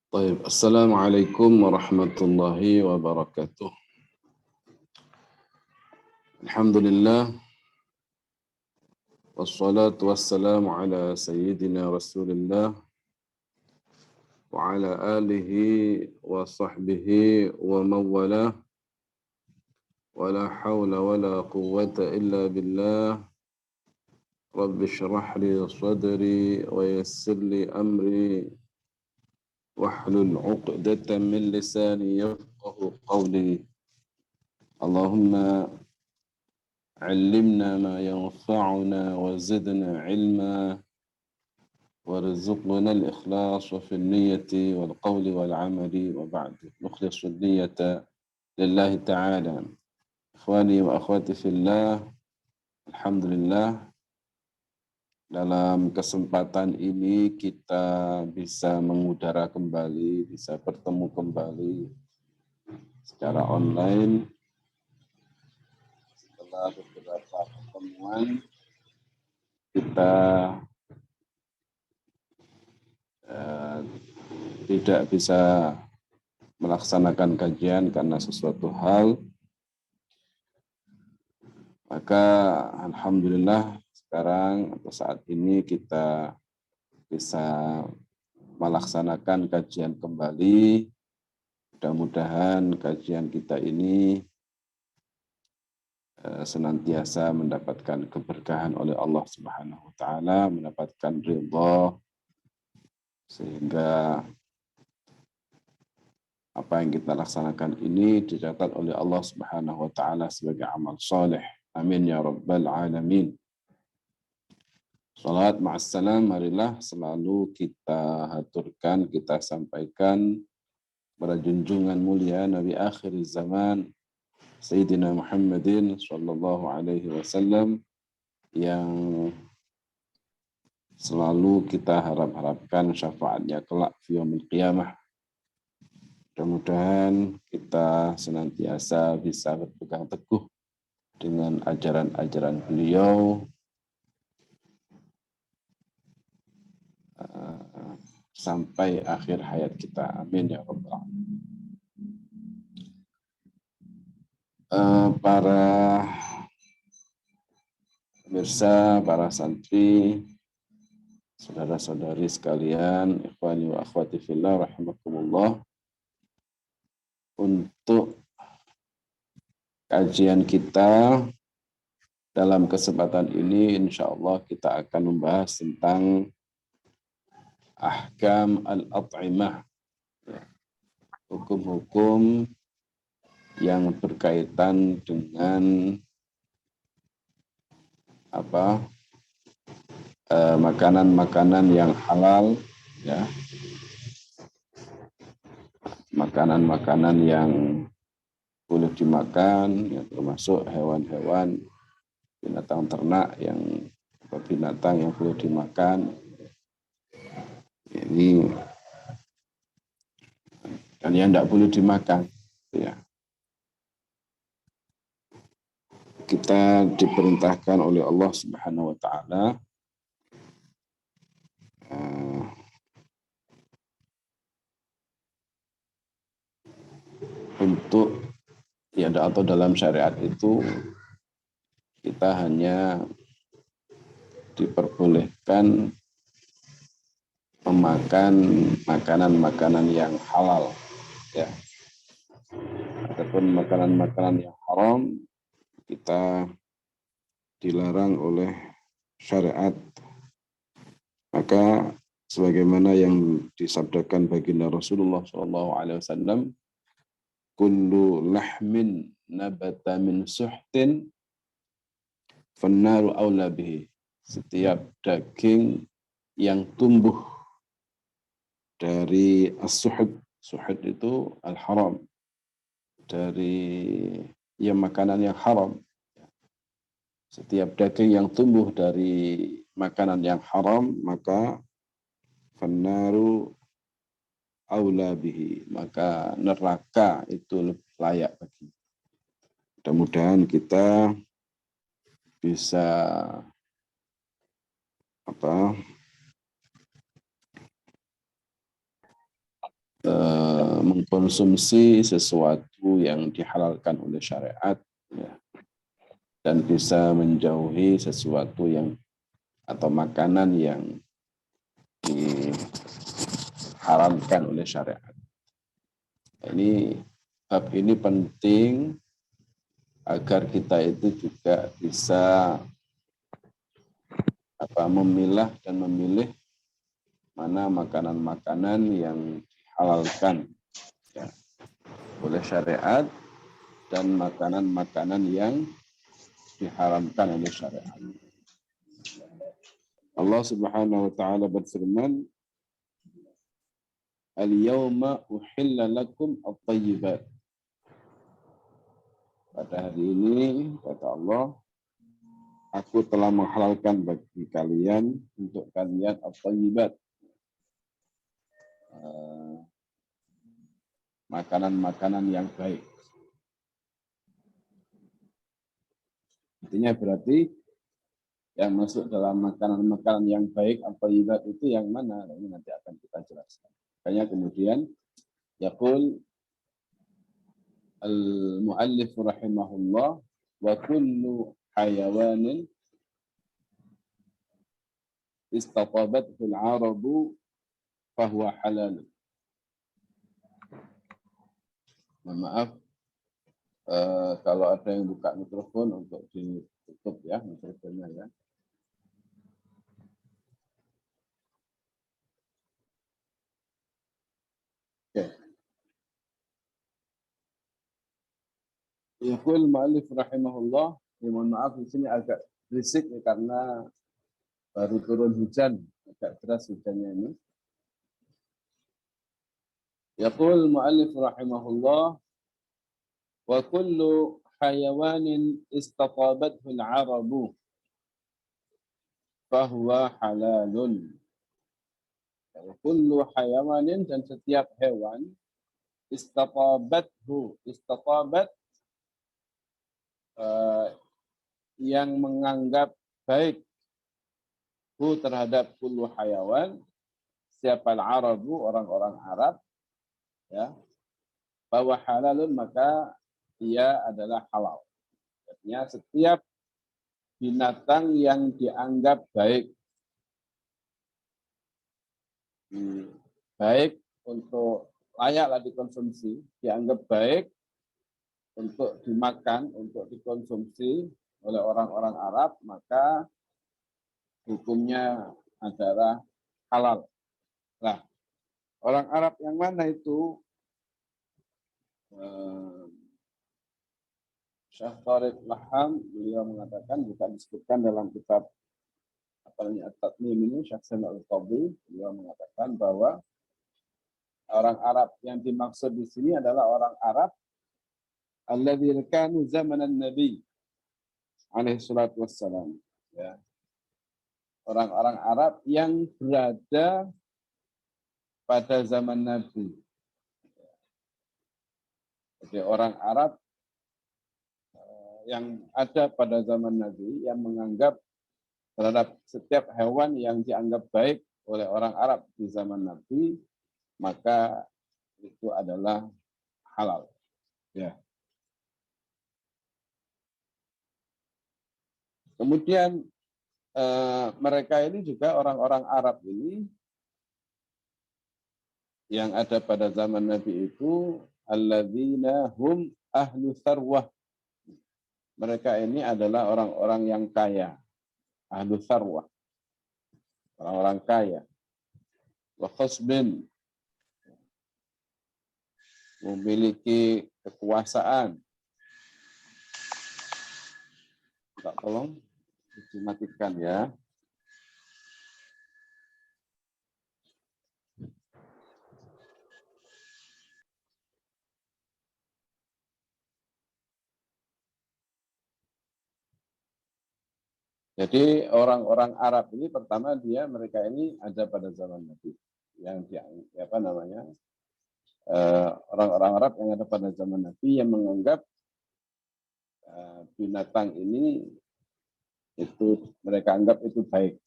طيب السلام عليكم ورحمة الله وبركاته. الحمد لله والصلاة والسلام على سيدنا رسول الله وعلى آله وصحبه ومن والاه ولا حول ولا قوة إلا بالله. رب اشرح لي صدري ويسر لي أمري واحلل عقدة من لساني يفقه قولي. اللهم علمنا ما ينفعنا وزدنا علما وارزقنا الإخلاص في النية والقول والعمل وبعد نخلص النية لله تعالى. Ikhwani wa akhwati fillah, alhamdulillah dalam kesempatan ini kita bisa mengudara kembali, bisa bertemu kembali secara online setelah beberapa pertemuan kita tidak bisa melaksanakan kajian karena sesuatu hal, maka alhamdulillah sekarang atau saat ini kita bisa melaksanakan kajian kembali. Mudah-mudahan kajian kita ini senantiasa mendapatkan keberkahan oleh Allah Subhanahu wa taala, mendapatkan ridha, sehingga apa yang kita laksanakan ini dicatat oleh Allah Subhanahu wa taala sebagai amal soleh. Amin ya rabbal alamin. Salat ma'assalam, marilah selalu kita haturkan, kita sampaikan pada junjungan mulia Nabi akhir zaman Sayyidina Muhammadin sallallahu alaihi wasallam yang selalu kita harapkan syafaatnya kelak fi yaumil qiyamah. Mudah-mudahan kita senantiasa bisa berpegang teguh dengan ajaran-ajaran beliau sampai akhir hayat kita. Amin ya rabbal alamin. Para pemirsa, para santri, saudara-saudari sekalian, ikhwani wa akhwati fillah rahimakumullah, untuk kajian kita dalam kesempatan ini insya Allah kita akan membahas tentang ahkam al-at'imah, hukum-hukum yang berkaitan dengan makanan-makanan yang halal, ya, makanan-makanan yang boleh dimakan, ya, termasuk hewan-hewan, binatang ternak binatang yang boleh dimakan. Ini dan yang tidak boleh dimakan, ya. Kita diperintahkan oleh Allah Subhanahu wa taala untuk atau dalam syariat itu kita hanya diperbolehkan memakan makanan-makanan yang halal, ya. Adapun makanan-makanan yang haram kita dilarang oleh syariat. Maka sebagaimana yang disabdakan baginda Rasulullah SAW, kullu lahmin nabata min suhtin fannaru aula bihi. Setiap daging yang tumbuh dari as-suhud, suhud itu al-haram, dari makanan yang haram. Setiap daging yang tumbuh dari makanan yang haram, maka fannaru aula bihi, maka neraka itu lebih layak bagi. Mudah-mudahan kita bisa mengkonsumsi sesuatu yang dihalalkan oleh syariat, ya, dan bisa menjauhi sesuatu yang atau makanan yang diharamkan oleh syariat. Ini bab ini penting agar kita itu juga bisa memilah dan memilih mana makanan-makanan yang dihalalkan, ya, oleh syariat dan makanan-makanan yang diharamkan oleh syariat. Allah Subhanahu wa taala berfirman, "Al-yauma uhilla lakum at-thayyibat." Pada hari ini, kata Allah, aku telah menghalalkan bagi kalian, untuk kalian at-thayyibat, makanan-makanan yang baik. Artinya berarti yang masuk dalam makanan-makanan yang baik at-thayyibat itu yang mana? Ini nanti akan kita jelaskan. Makanya kemudian yaqul al-muallif rahimahullah, wa kullu hayawanin istatabathu al-arabu fahuwa halal. Maaf, kalau ada yang buka mikrofon untuk ditutup ya mikrofonnya ya. Oke. Yaqul muallif rahimahullah, ya mohon maaf di sini agak berisik ya, karena baru turun hujan, agak deras hujannya ini. Yaqul muallif rahimahullah, wa kullu hayawanin istatabathu al-arabu fahuwa halalun. Wa kullu hayawanin, dan setiap hewan, istatabat yang menganggap baik terhadap kullu hayawan, siapa al-arabu, orang-orang Arab, ya, bahwa halalun, maka ia adalah halal. Artinya setiap binatang yang dianggap baik, baik untuk layaklah dikonsumsi, dianggap baik untuk dimakan, untuk dikonsumsi oleh orang-orang Arab, maka hukumnya adalah halal. Nah, orang Arab yang mana itu? Syekh Tariq Laham, beliau mengatakan, bukan disebutkan dalam kitab At-Tatmim ini, Syekh Sami' Al-Qadhi, beliau mengatakan bahwa orang Arab yang dimaksud di sini adalah orang Arab alladzina kanu zamanan Nabi alaihi salatu wassalam, ya. Orang-orang Arab yang berada pada zaman Nabi. Jadi orang Arab yang ada pada zaman Nabi yang menganggap terhadap setiap hewan yang dianggap baik oleh orang Arab di zaman Nabi, maka itu adalah halal. Ya. Kemudian mereka ini juga orang-orang Arab ini yang ada pada zaman Nabi itu, alladzina hum ahlu sarwah. Mereka ini adalah orang-orang yang kaya, ahlu sarwah, orang-orang kaya. Wa khasbin, memiliki kekuasaan. Tak, tolong dimatikan ya. Jadi orang-orang Arab ini pertama mereka ini ada pada zaman Nabi, yang orang-orang Arab yang ada pada zaman Nabi yang menganggap binatang ini itu mereka anggap itu baik,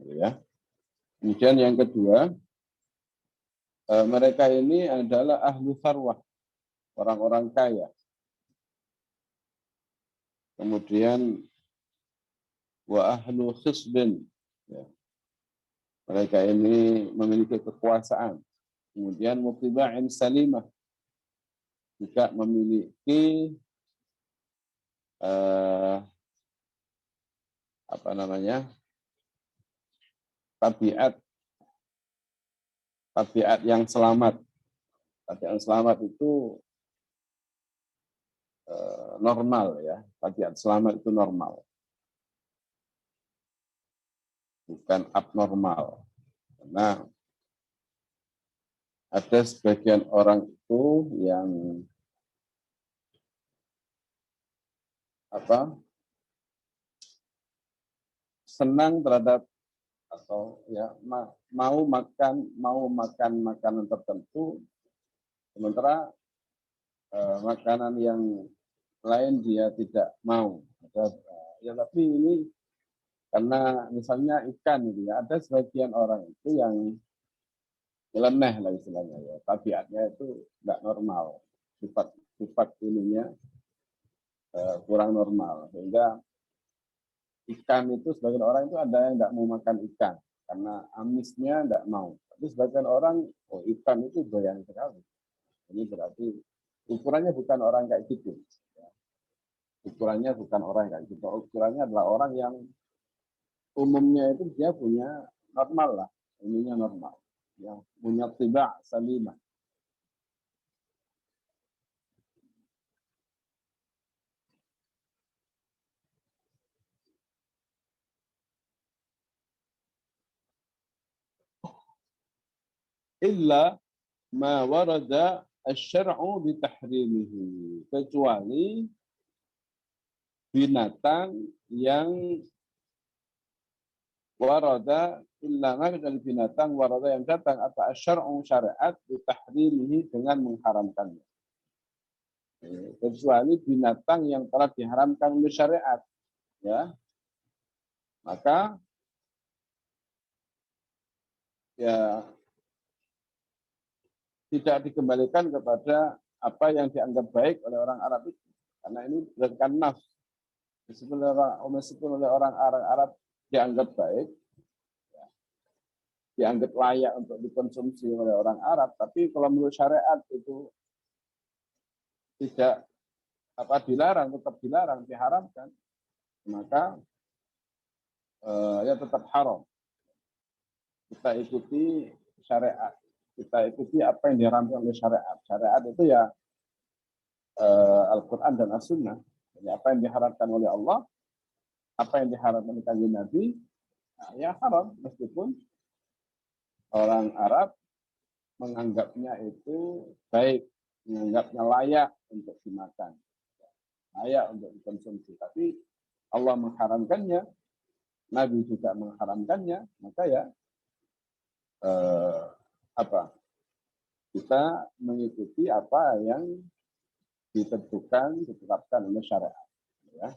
gitu ya. Kemudian yang kedua, mereka ini adalah ahlu sarwah, orang-orang kaya. Kemudian wa ahlu khisbin, ya. Mereka ini memiliki kekuasaan. Kemudian mutiba'in salimah, juga memiliki apa namanya, tabiat yang selamat. Tabiat yang selamat itu normal, ya. Tabiat selamat itu normal, bukan abnormal. Karena ada sebagian orang itu yang senang terhadap atau ya mau makan makanan tertentu, sementara makanan yang lain dia tidak mau. Ya tapi ini karena misalnya ikan gitu ya, ada sebagian orang itu yang nyeleneh lah istilahnya, ya, tabiatnya itu nggak normal, sifat ininya kurang normal, sehingga ikan itu sebagian orang itu ada yang nggak mau makan ikan karena amisnya nggak mau. Tapi sebagian orang, oh ikan itu doyan sekali. Ini berarti ukurannya bukan orang kayak gitu. Ukurannya bukan orang kayak gitu. Ukurannya adalah orang yang umumnya itu dia punya normal lah, ininya normal, yang punya tiba salimah. Illa ma warada asy-syar'u bi tahrimihi, kecuali binatang yang warada illa ma dari binatang warada yang datang atau asy-syar'u syariat bi tahrimihi dengan mengharamkannya. Kecuali binatang yang telah diharamkan oleh syariat, ya. Maka ya tidak dikembalikan kepada apa yang dianggap baik oleh orang Arab itu, karena ini berdasarkan nafs. Meskipun oleh orang Arab dianggap baik, dianggap layak untuk dikonsumsi oleh orang Arab, tapi kalau menurut syariat itu tidak dilarang, tetap dilarang, diharamkan, maka ya tetap haram. Kita ikuti syariat, kita ikuti apa yang diharamkan oleh syariat. Syariat itu ya Al-Quran dan As-Sunnah. Jadi apa yang diharapkan oleh Allah, apa yang diharapkan oleh Kanjeng Nabi, ya haram, meskipun orang Arab menganggapnya itu baik, menganggapnya layak untuk dimakan, layak untuk dikonsumsi. Tapi Allah mengharamkannya, Nabi juga mengharamkannya, maka ya kita mengikuti apa yang ditetapkan oleh syariat. Ya.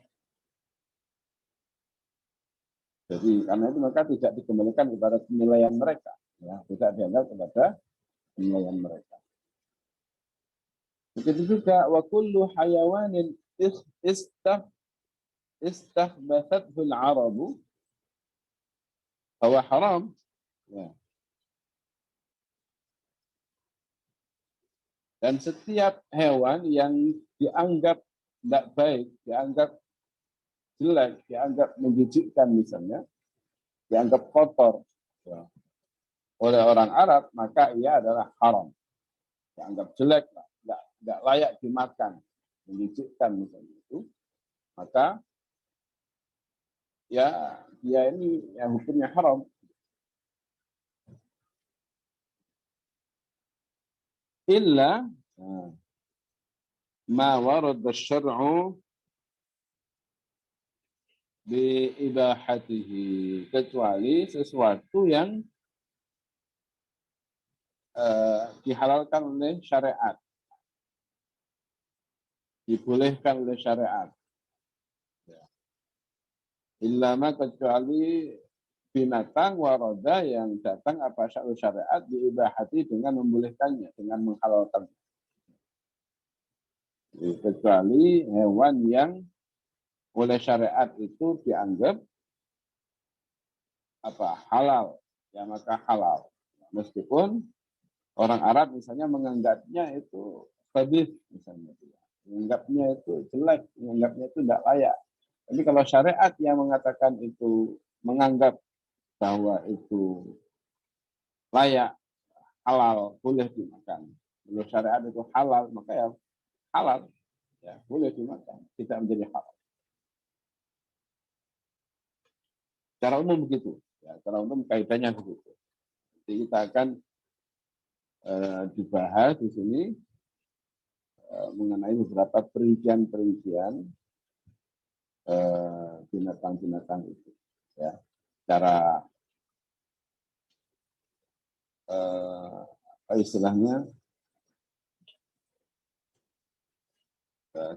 Jadi karena itu maka tidak dikembalikan kepada penilaian mereka, ya, tidak dianggap kepada penilaian mereka. Begitu juga wa kullu hayawanin istahbathathu al-arabu bahwa haram, ya. Dan setiap hewan yang dianggap tidak baik, dianggap jelek, dianggap menjijikkan misalnya, dianggap kotor, ya, oleh orang Arab, maka ia adalah haram, dianggap jelek, tidak layak dimakan, menjijikkan misalnya itu, maka ya dia ini yang hukumnya haram. Illa ma warad asy-syar'u bi ibahatihi, kecuali sesuatu yang dihalalkan oleh syariat, dibolehkan oleh syariat. Illa ma, kecuali binatang waroda yang datang apa syariat diibahati dengan membolehkannya, dengan menghalalkan. Kecuali hewan yang oleh syariat itu dianggap halal, ya maka halal. Meskipun orang Arab misalnya menganggapnya itu khabith misalnya, menganggapnya itu jelek, menganggapnya itu tidak layak. Tapi kalau syariat yang mengatakan itu menganggap bahwa itu layak, halal, boleh dimakan. Menurut syariat itu halal, maka ya halal, ya boleh dimakan, tidak menjadi halal. Secara umum begitu, ya, secara umum kaitannya begitu. Jadi kita akan dibahas di sini mengenai beberapa perincian-perincian binatang-binatang itu, ya, secara istilahnya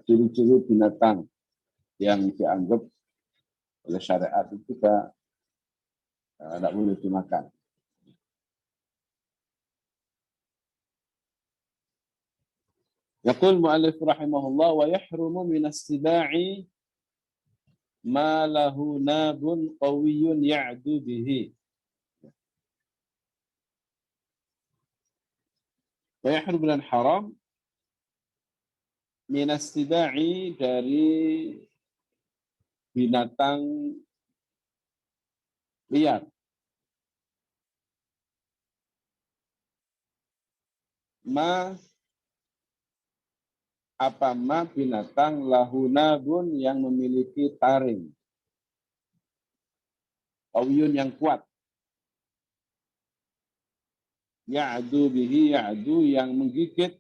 ciri-ciri binatang yang dianggap oleh syariat itu juga tidak boleh dimakan. Yaqul mu'allif rahimahullah wa yahrumu min as-siba'i ma lahu nabun qawiyyun ya'du bihi. Wa yahrumu dan haram min as-siba'i dari binatang liar. Ma binatang lahunabun yang memiliki taring. Qawiyyun yang kuat. Ya'du bihi, ya'du yang menggigit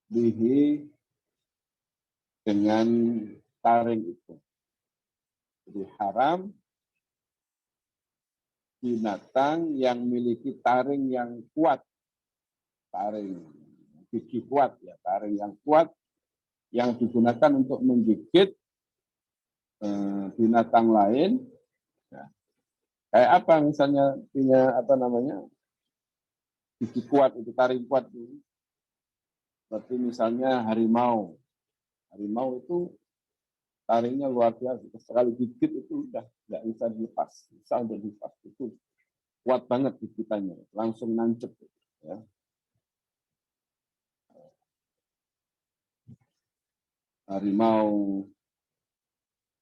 bihi dengan taring itu. Jadi haram binatang yang memiliki taring yang kuat. Taring gigi kuat, ya, taring yang kuat yang digunakan untuk menggigit binatang lain. Ya. Kayak apa misalnya punya gigi kuat itu, taring kuat itu. Seperti misalnya harimau. Harimau itu taringnya luar biasa. Sekali gigit itu udah nggak bisa dilepas, bisa untuk dilepas. Itu kuat banget gigitannya, langsung nancep. Ya. Harimau,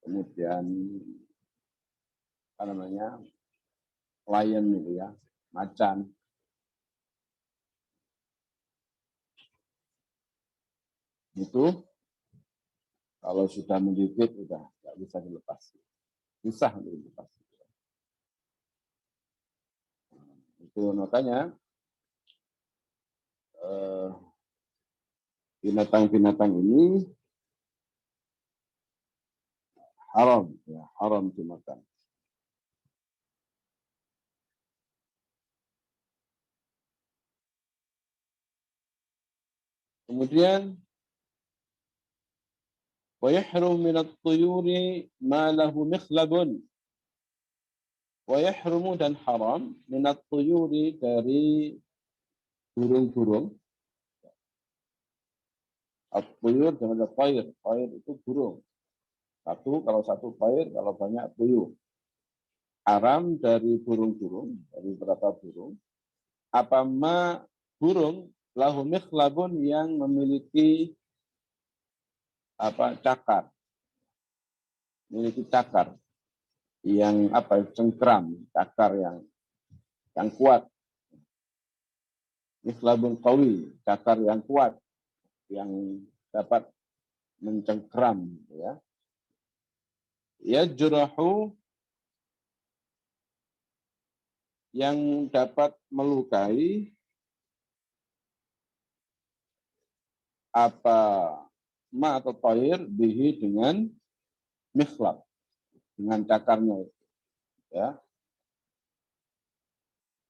kemudian lion gitu ya, macan. Itu kalau sudah menggigit udah nggak bisa dilepas, susah untuk dilepas. Itu makanya binatang-binatang ini haram, ya, haram dimakan. Kemudian wa yahrum min at-tuyuri ma lahu mikhlabun. Wa yahrumu dan haram min at-tuyuri dari burung-burung. At-tuyur dengan at-tayr. Tayr itu burung. Kalau satu tayr, kalau banyak tuyur. Haram dari burung-burung, dari beberapa burung. Burung lahu mikhlabun yang memiliki cakar. Memiliki cakar yang cengkram, cakar yang kuat. Mikhlabun qawi, cakar yang kuat yang dapat mencengkram, ya. Yajrahu yang dapat melukai atau tayr bihi dengan mikhlab, dengan cakarnya, ya.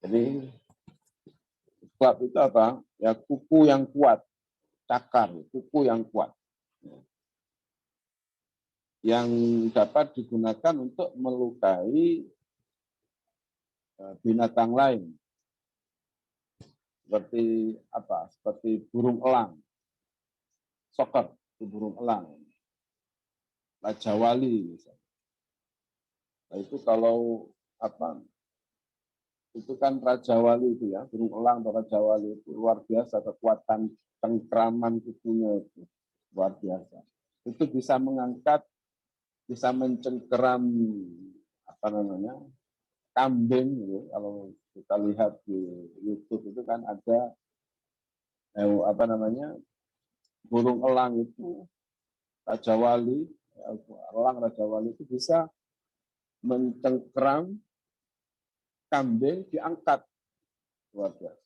Jadi mikhlab itu ya, kuku yang kuat, cakar, kuku yang kuat. yang dapat digunakan untuk melukai binatang lain. Seperti apa? Seperti burung elang. Soker, itu burung elang. Raja Wali misalnya. Nah, itu kalau apa? Itu kan Raja Wali itu ya, burung elang atau Raja Wali itu luar biasa, kekuatan cengkraman tubuhnya itu luar biasa. Itu bisa mengangkat, bisa mencengkeram apa namanya, kambing gitu. Kalau kita lihat di YouTube itu kan ada apa namanya, burung elang itu Raja Wali, elang Raja Wali itu bisa mencengkeram kambing, diangkat luar biasa.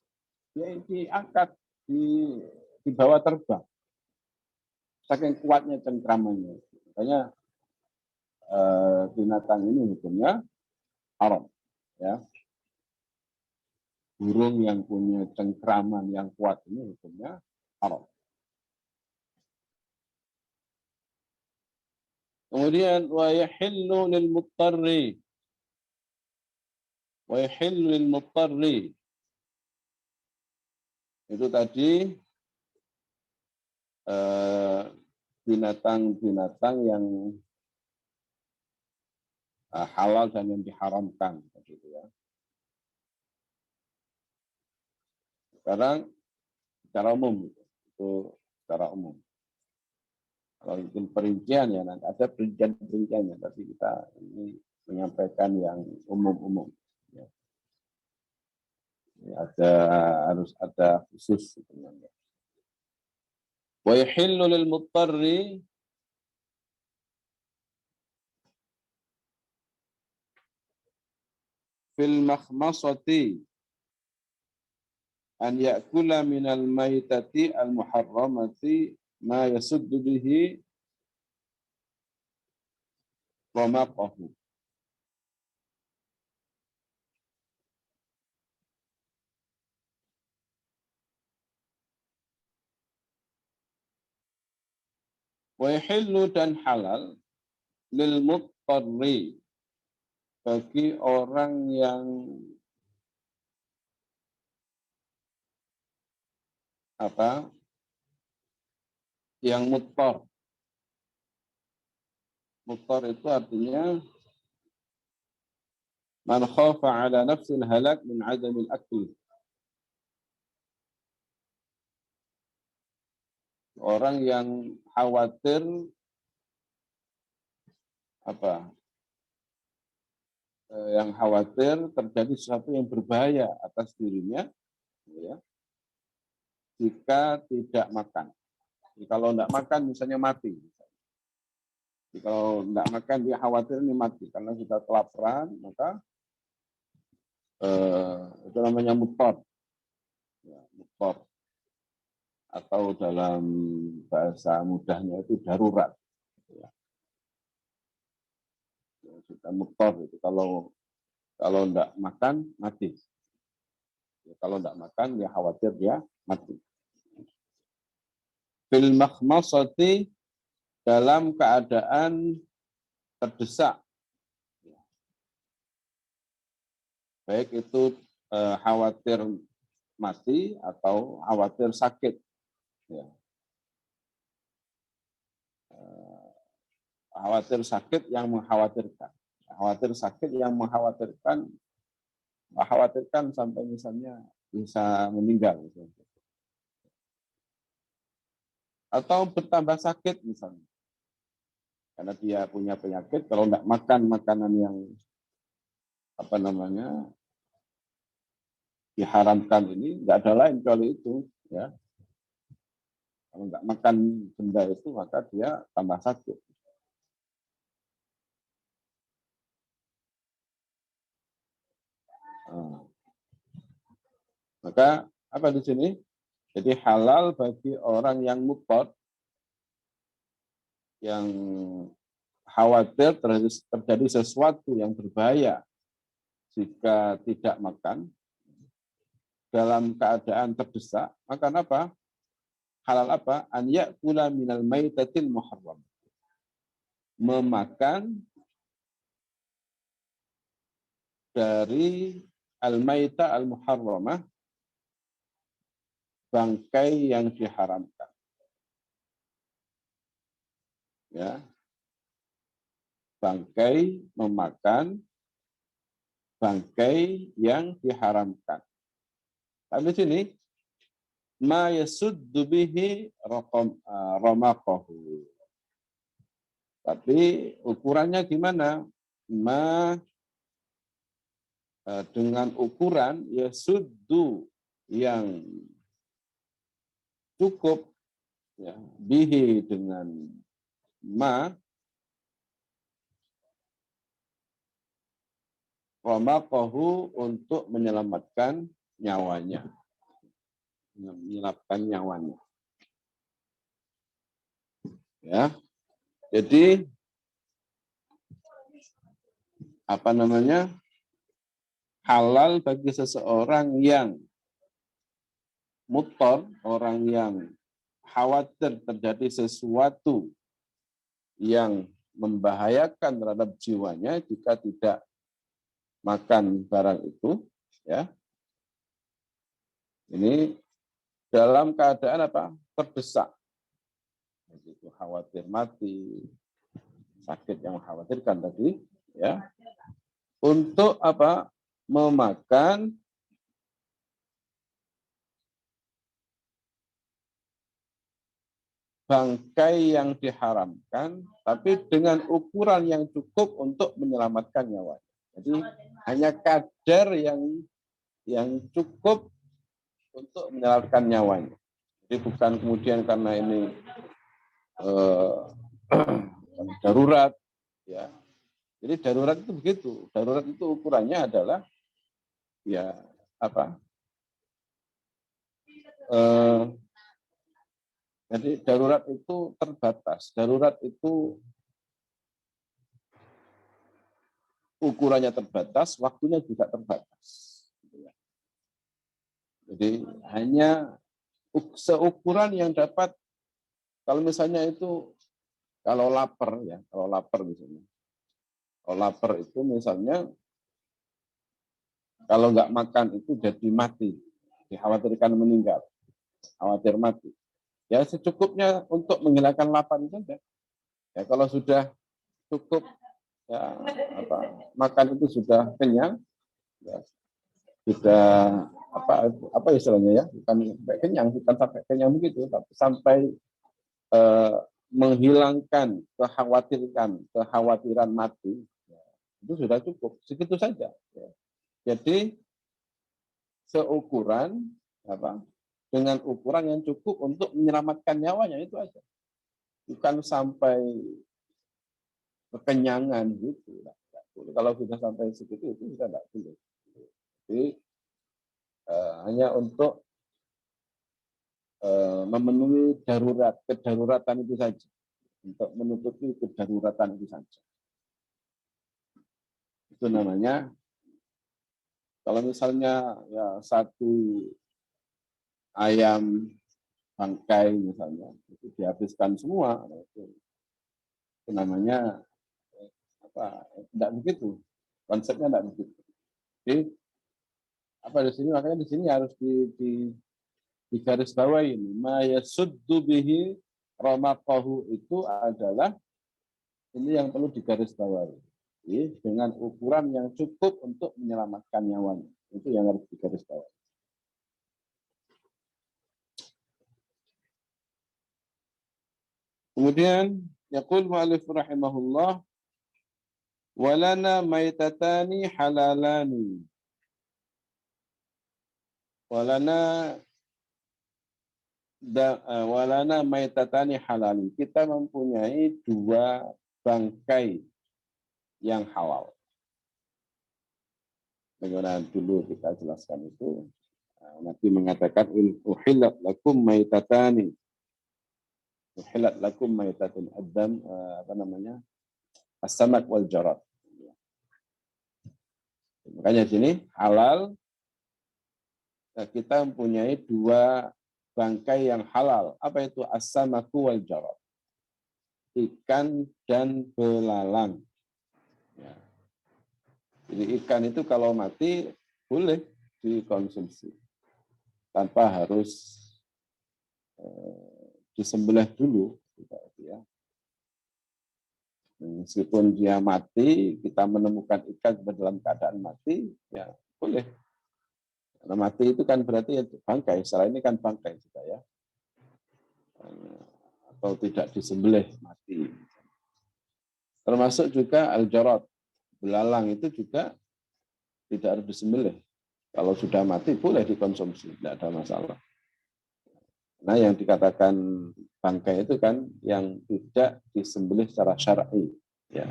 Dia diangkat di bawah terbang. Saking kuatnya cengkramannya. Makanya binatang ini hukumnya haram. Ya. Burung yang punya cengkraman yang kuat ini hukumnya haram. Kemudian wa yahillu lil muttarri. Wa yahillu lil muttarri. Itu tadi binatang-binatang yang halal dan yang diharamkan gitu ya. Sekarang secara umum itu secara umum. Kalau mungkin perincian ya nanti ada perincian-perinciannya, tapi kita ini menyampaikan yang umum-umum. Ya. Ada harus ada khusus sebenarnya. Wa yahillu lil muttarri fil makhmasati an ya'kula minal maitati al muharramati ma yasuddu bihi ramaqahu. Wa yahillu dan halal lil muttarri bagi orang yang apa? Yang muttar. Muttar itu artinya man khafa ala nafsil halak min adamil akli. Orang yang khawatir apa? Yang khawatir terjadi sesuatu yang berbahaya atas dirinya, ya, jika tidak makan. Jadi kalau tidak makan misalnya mati. Jadi kalau tidak makan dia khawatir ini mati karena sudah kelaparan, maka itu namanya muttar. Ya, muttar. Atau dalam bahasa mudahnya itu darurat. Ya. Sudah muttar itu kalau tidak makan mati. Ya, kalau tidak makan dia khawatir dia mati. Fil makhmasati dalam keadaan terdesak. Baik itu khawatir mati atau khawatir sakit. Ya. Khawatir sakit yang mengkhawatirkan. Khawatir sakit yang mengkhawatirkan sampai misalnya bisa meninggal. Atau bertambah sakit misalnya. Karena dia punya penyakit, kalau tidak makan makanan yang apa namanya diharamkan ini, nggak ada lain kecuali itu. Ya. Kalau nggak makan benda itu, maka dia tambah sakit. Nah, maka apa di sini? Jadi halal bagi orang yang muttar, yang khawatir terjadi sesuatu yang berbahaya jika tidak makan dalam keadaan terdesak, makan apa? Halal apa? An ya'kula minal maitatil muharram. memakan dari al-maita al-muharramah, bangkai yang diharamkan. Ya, bangkai, memakan bangkai yang diharamkan. Tapi sini ma yasuddu bihi ramaqahu. Tapi ukurannya gimana? Ma dengan ukuran yasuddu yang cukup, ya, bihi dengan ma ramaqahu untuk menyelamatkan nyawanya. Menyelamatkan nyawanya. Ya. Jadi apa namanya? Halal bagi seseorang yang mutor, orang yang khawatir terjadi sesuatu yang membahayakan terhadap jiwanya jika tidak makan barang itu, ya. Ini dalam keadaan apa? Terdesak. Itu khawatir mati, sakit yang mengkhawatirkan tadi, ya. Untuk apa? Memakan bangkai yang diharamkan, tapi dengan ukuran yang cukup untuk menyelamatkan nyawa. Jadi hanya kadar yang cukup untuk menyelamatkan nyawanya. Jadi bukan kemudian karena ini darurat, ya. Jadi darurat itu begitu. Darurat itu ukurannya adalah ya apa? Jadi darurat itu terbatas. Darurat itu ukurannya terbatas, waktunya juga terbatas. Jadi hanya seukuran yang dapat, kalau misalnya itu, kalau lapar ya, kalau lapar misalnya. Kalau lapar itu misalnya, kalau nggak makan itu jadi mati, dikhawatirkan meninggal, khawatir mati. Ya secukupnya untuk menghilangkan lapar itu saja. Ya kalau sudah cukup, ya makan itu sudah kenyang, ya, sudah apa istilahnya ya, bukan sampai kenyang, bukan sampai kenyang begitu, tapi sampai menghilangkan kekhawatiran mati, ya, itu sudah cukup, segitu saja. Ya. Jadi seukuran dengan ukuran yang cukup untuk menyelamatkan nyawanya, itu aja. Bukan sampai kekenyangan gitu. Kalau sudah sampai segitu itu sudah tidak boleh. Jadi hanya untuk memenuhi kedaruratan itu saja, untuk menutupi kedaruratan itu saja. Itu namanya, kalau misalnya ya satu ayam bangkai misalnya itu dihabiskan semua, itu namanya tidak begitu, konsepnya tidak begitu. Jadi di sini, makanya di sini harus di garis bawah ini, ma yasuddu bihi ramaqahu, itu adalah ini yang perlu digaris bawahi. Dengan ukuran yang cukup untuk menyelamatkan nyawanya. Itu yang harus digaris bawahi. Kemudian yaqul mu'allif rahimahullah, walana maitatani halalani. Walana maitatani halalin. Kita mempunyai dua bangkai yang halal. Bagaimana dulu kita jelaskan itu. Nabi mengatakan uhillat lakum maitatani. Uhillat lakum maitatun adam, as-samak wal jarad. Makanya sini halal, kita mempunyai dua bangkai yang halal. Apa itu as-samaku wal jarad? ikan dan belalang. Ya. Jadi ikan itu kalau mati boleh dikonsumsi tanpa harus disembelih dulu. Ya. Meskipun dia mati, kita menemukan ikan dalam keadaan mati, ya boleh. Karena mati itu kan berarti bangkai. Setelah ini kan bangkai juga ya. Atau tidak disembelih mati. Termasuk juga al-jarad, belalang itu juga tidak harus disembelih. Kalau sudah mati boleh dikonsumsi, tidak ada masalah. Nah, yang dikatakan bangkai itu kan yang tidak disembelih secara syar'i. Ya.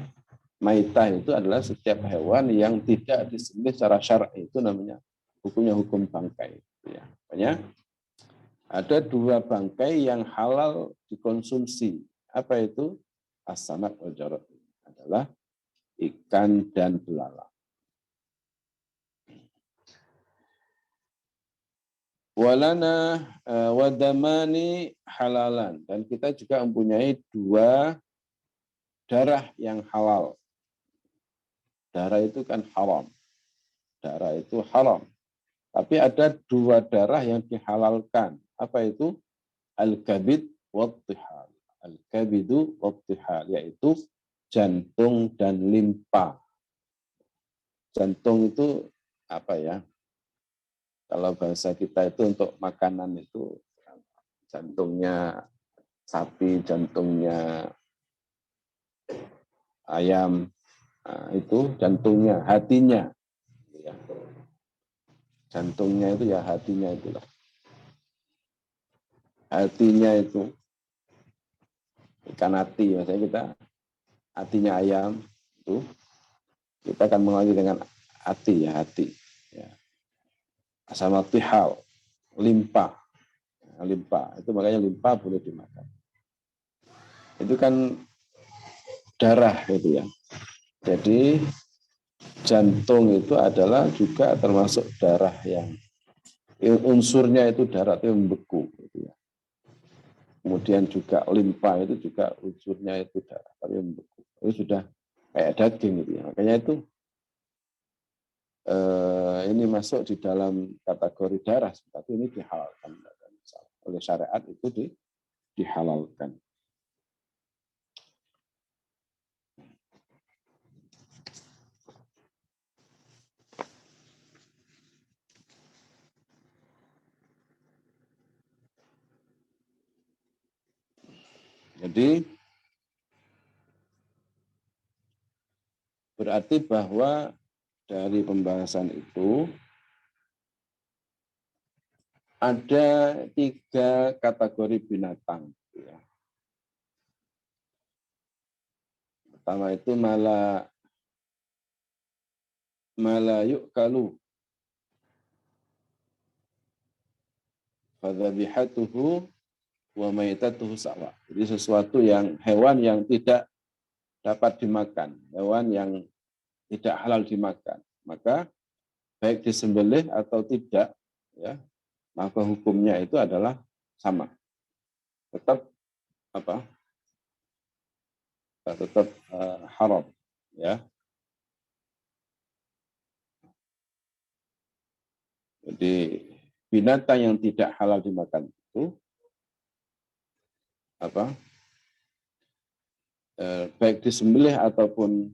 Maitah itu adalah setiap hewan yang tidak disembelih secara syar'i, itu namanya hukumnya hukum bangkai. Ya. Makanya ada dua bangkai yang halal dikonsumsi. Apa itu? As-samak wal jarad. Adalah ikan dan belalang. Walana wadamani halalan. Dan kita juga mempunyai dua darah yang halal. Darah itu kan haram. Darah itu haram. Tapi ada dua darah yang dihalalkan. Apa itu? Al-kabid wattihal. Al-kabidu wattihal. Yaitu jantung dan limpa. Jantung itu apa ya? Kalau bahasa kita itu untuk makanan itu jantungnya sapi, jantungnya ayam, nah, itu jantungnya, hatinya. Ya. Jantungnya itu ya hatinya itulah. Hatinya itu ikan hati, maksudnya kita hatinya ayam itu kita akan mengalami dengan hati ya hati. Ya. Sama tihal, limpa. Limpa itu makanya limpa boleh dimakan. Itu kan darah gitu ya. Jadi jantung itu adalah juga termasuk darah yang unsurnya itu darah itu membeku gitu ya. Kemudian juga limpa itu juga unsurnya itu darah tapi membeku. Itu sudah kayak daging gitu ya. Makanya itu ini masuk di dalam kategori darah, tapi ini dihalalkan oleh syariat itu dihalalkan. Jadi berarti bahwa dari pembahasan itu ada 3 kategori binatang. Ya. Pertama itu malayuk kalu fadzabihatuhu wa maitatuhu sawa. Jadi sesuatu yang hewan yang tidak dapat dimakan, hewan yang tidak halal dimakan. Maka baik disembelih atau tidak, ya, maka hukumnya itu adalah sama. Tetap apa? Tetap haram, ya. Jadi binatang yang tidak halal dimakan itu apa? Baik disembelih ataupun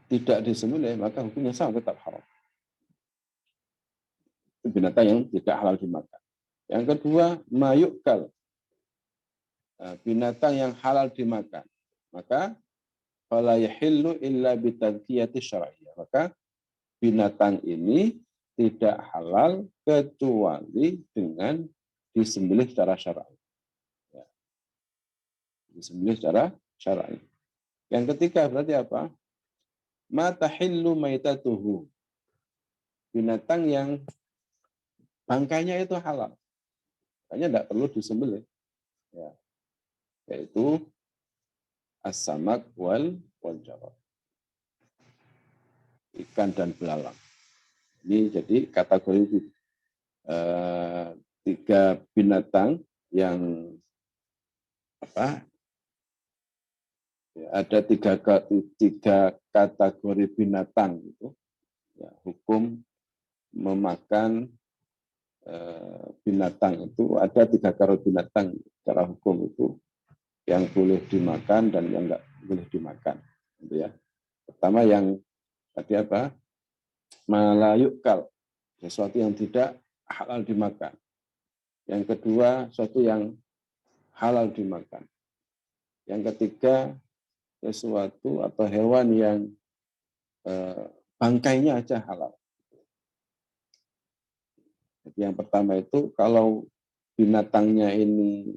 tidak disembelih, maka hukumnya sama, tetap haram. Itu binatang yang tidak halal dimakan. Yang kedua, mayukal, binatang yang halal dimakan. Maka fala yahillu illa bitadkiyati syar'iyyah. Maka binatang ini tidak halal kecuali dengan disembelih secara syar'i. Ya. Disembelih secara syar'i. Yang ketiga berarti apa? Ma tahillu maitatuhu. Binatang yang bangkainya itu halal. Makanya tidak perlu disembelih. Ya. Yaitu as-samak wal jarad. Ikan dan belalang. Ini jadi kategori 3 binatang yang apa Ada tiga kategori binatang itu. Ya, hukum memakan binatang itu ada tiga kategori binatang secara hukum itu yang boleh dimakan dan yang enggak boleh dimakan. Gitu ya. Pertama yang tadi apa? Malayukal, sesuatu yang tidak halal dimakan. Yang kedua, sesuatu yang halal dimakan. Yang ketiga, sesuatu atau hewan yang bangkainya aja halal. Jadi yang pertama itu kalau binatangnya ini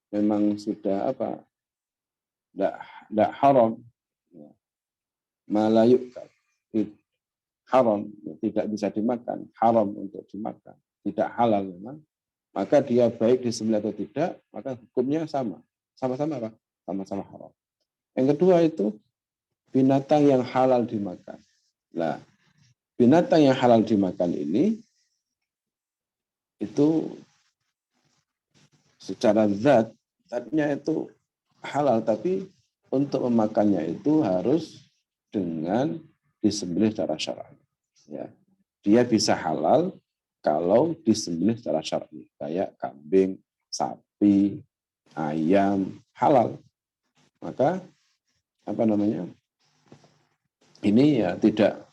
memang sudah apa? Tidak haram, malayuk haram, tidak bisa dimakan, haram untuk dimakan, tidak halal memang, maka dia baik disembelih atau tidak, maka hukumnya sama-sama apa? Sama-sama haram. Yang kedua itu binatang yang halal dimakan. Nah, binatang yang halal dimakan ini itu secara zatnya itu halal, tapi untuk memakannya itu harus dengan disembelih secara syar'i. Ya. Dia bisa halal kalau disembelih secara syar'i, kayak kambing, sapi, ayam, halal. Maka apa namanya? Ini ya tidak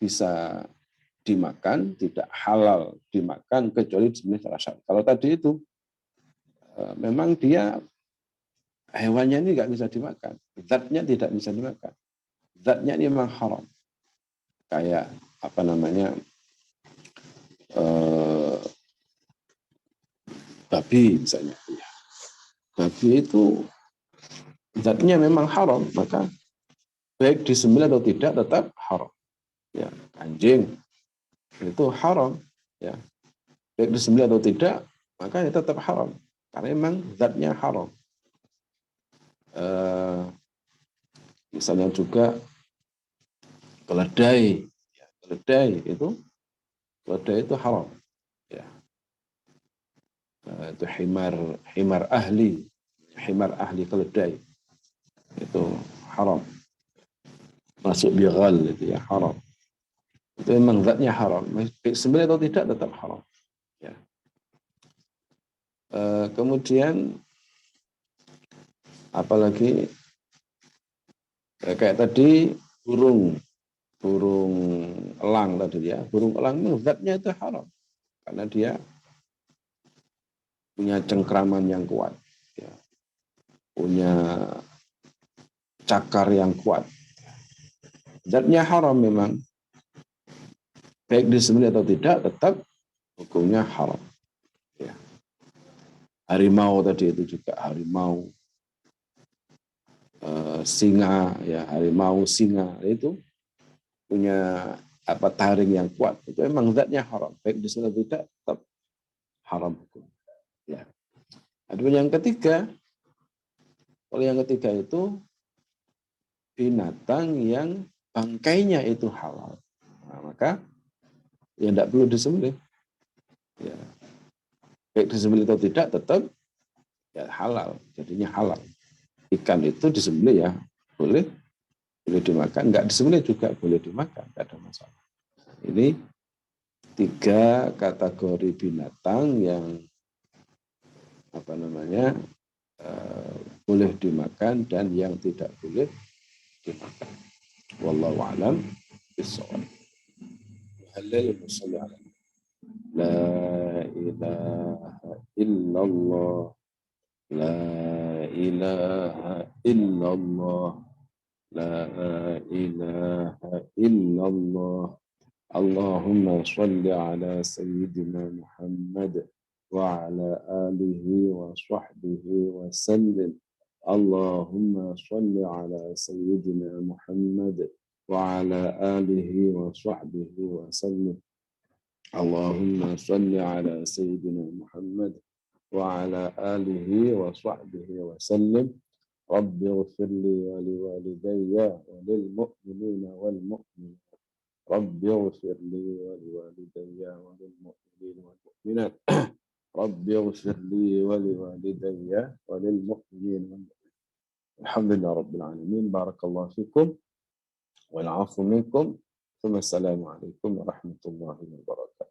bisa dimakan, tidak halal dimakan kecuali disembelih secara syar'i. Kalau tadi itu memang dia hewannya ini nggak bisa dimakan, zatnya tidak bisa dimakan, zatnya ini memang haram. Kayak apa namanya, babi misalnya. Babi itu zatnya memang haram, maka baik disembelih atau tidak tetap haram. Ya, anjing itu haram, ya, baik disembelih atau tidak, maka itu tetap haram karena memang zatnya haram. Misalnya juga keledai, ya, keledai itu haram, ya. Itu himar ahli keledai itu haram, masuk bighal itu ya haram. Itu memang zatnya haram, disembelih atau tidak tetap haram. Ya. Kemudian apalagi kayak tadi burung elang tadi ya, burung elang itu zatnya itu haram karena dia punya cengkraman yang kuat, ya, punya cakar yang kuat, zatnya haram memang, baik disembelih atau tidak tetap hukumnya haram. Ya. Harimau tadi itu juga harimau, singa, ya harimau singa itu punya apa taring yang kuat, itu memang zatnya haram, baik disembelih atau tidak tetap haram hukum. Ya. Adapun yang ketiga, kalau yang ketiga itu binatang yang bangkainya itu halal, nah, maka ya tidak perlu disembelih. Ya. Baik disembelih atau tidak tetap ya halal, jadinya halal. Ikan itu disembelih ya boleh dimakan, nggak disembelih juga boleh dimakan, nggak ada masalah. Ini tiga kategori binatang yang apa namanya boleh dimakan dan yang tidak boleh dimakan. Wallahu a'lam bishawab. Halal musalli ala la ilaha illallah la ilaha illallah la ilaha illallah. Allahumma shalli ala sayyidina Muhammad wa ala alihi wa sahbihi wa sallim. Allahumma shalli ala sayyidina Muhammad wa ala alihi wa sahbihi wa sallim. Allahumma shalli ala sayyidina Muhammad wa ala alihi wa sahbihi wa sallim. Rabbi ighfir li wa liwalidayya wa lil mu'minina wal mu'minat. رب اغفر لي ولوالدي وللمؤمنين والمؤمنات. رب اغفر لي ولوالدي وللمؤمنين والمؤمنات. Alhamdulillah Rabbil Alamin. Barakallahu fikum. Wal afu minkum. Wassalamu alaikum warahmatullahi wabarakatuh.